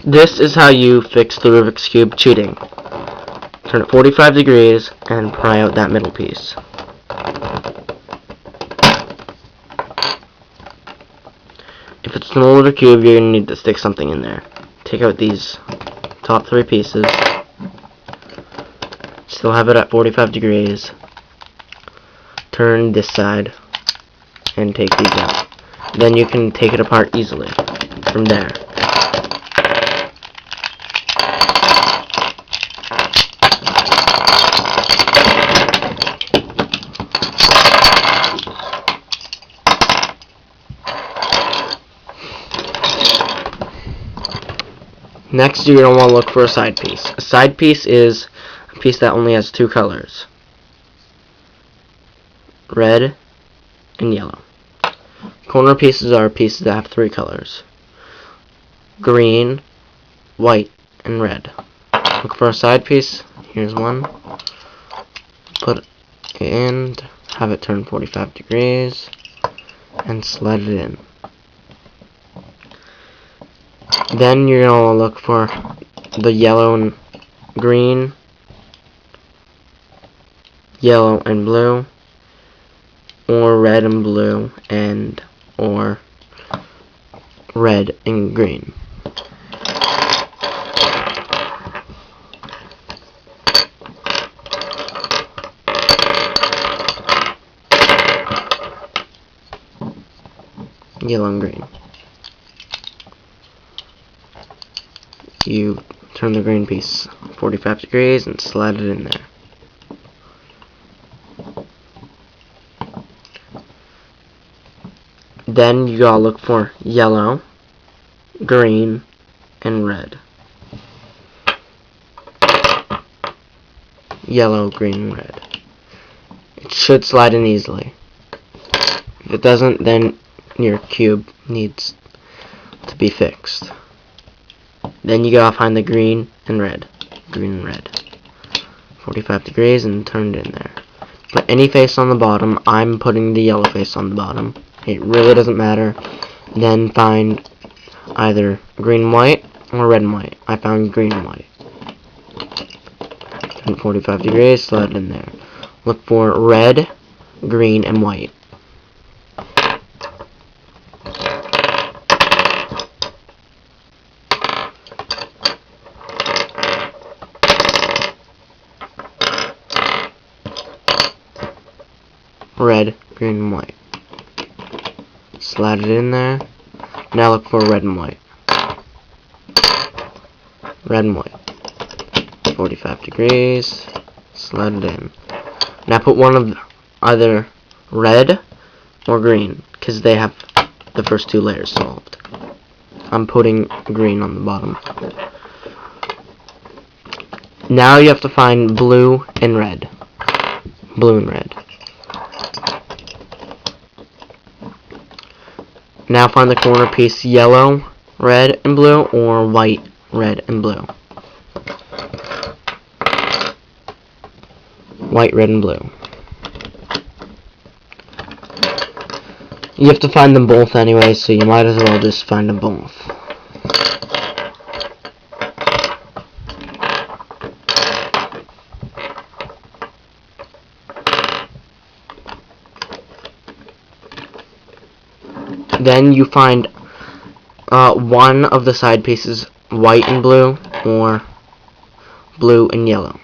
This is how you fix the Rubik's Cube cheating. Turn it 45 degrees and pry out that middle piece. If it's an older cube, you're going to need to stick something in there. Take out these top 3 pieces. Still have it at 45 degrees. Turn this side and take these out. Then you can take it apart easily from there. Next, you're going to want to look for a side piece. A side piece is a piece that only has 2 colors. Red and yellow. Corner pieces are pieces that have 3 colors. Green, white, and red. Look for a side piece. Here's one. Put it in, have it turn 45 degrees, and slide it in. Then you're going to look for the yellow and green, yellow and blue, or red and blue, or red and green. Yellow and green. You turn the green piece 45 degrees and slide it in there. Then you gotta look for yellow, green, and red. Yellow, green, and red. It should slide in easily. If it doesn't, then your cube needs to be fixed. Then you gotta find the green and red. Green and red. 45 degrees and turn it in there. Put any face on the bottom. I'm putting the yellow face on the bottom. It really doesn't matter. Then find either green and white or red and white. I found green and white. Turn 45 degrees, slide it in there. Look for red, green, and white. Red, green, and white. Slide it in there. Now look for red and white. Red and white. 45 degrees. Slide it in. Now put one of either red or green, because they have the first 2 layers solved. I'm putting green on the bottom. Now you have to find blue and red. Blue and red. Now find the corner piece yellow, red, and blue, or white, red, and blue. White, red, and blue. You have to find them both anyway, so you might as well just find them both. Then you find one of the side pieces white and blue, or blue and yellow.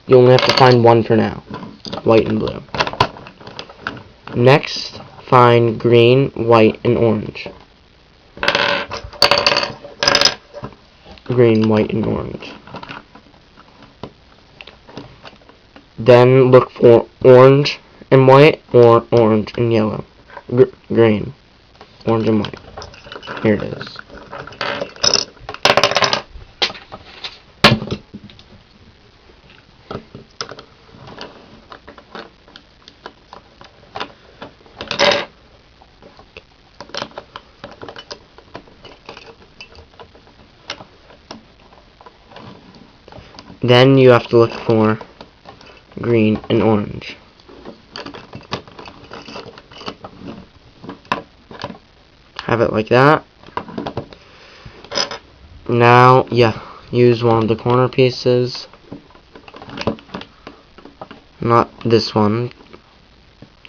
You only have to find one for now. White and blue. Next, find green, white, and orange. Green, white, and orange. Then look for orange and white, or orange and yellow. Green, orange, and white. Here it is. Then you have to look for green and orange. Have it like that. Now, yeah, use one of the corner pieces. Not this one,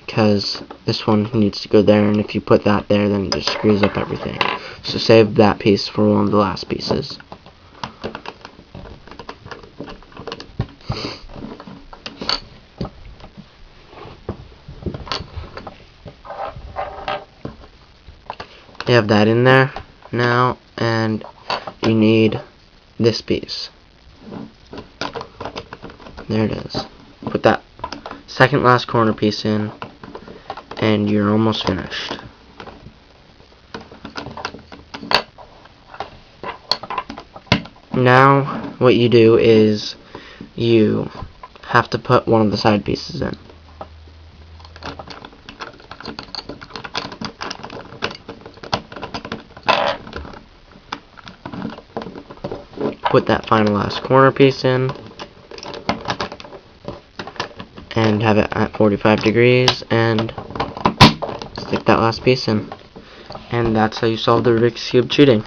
because this one needs to go there, and if you put that there, then it just screws up everything. So save that piece for one of the last pieces. You have that in there now, and you need this piece. There it is. Put that second last corner piece in, and you're almost finished. Now, what you do is you have to put one of the side pieces in. Put that final last corner piece in, and have it at 45 degrees, and stick that last piece in. And that's how you solve the Rubik's Cube cheating.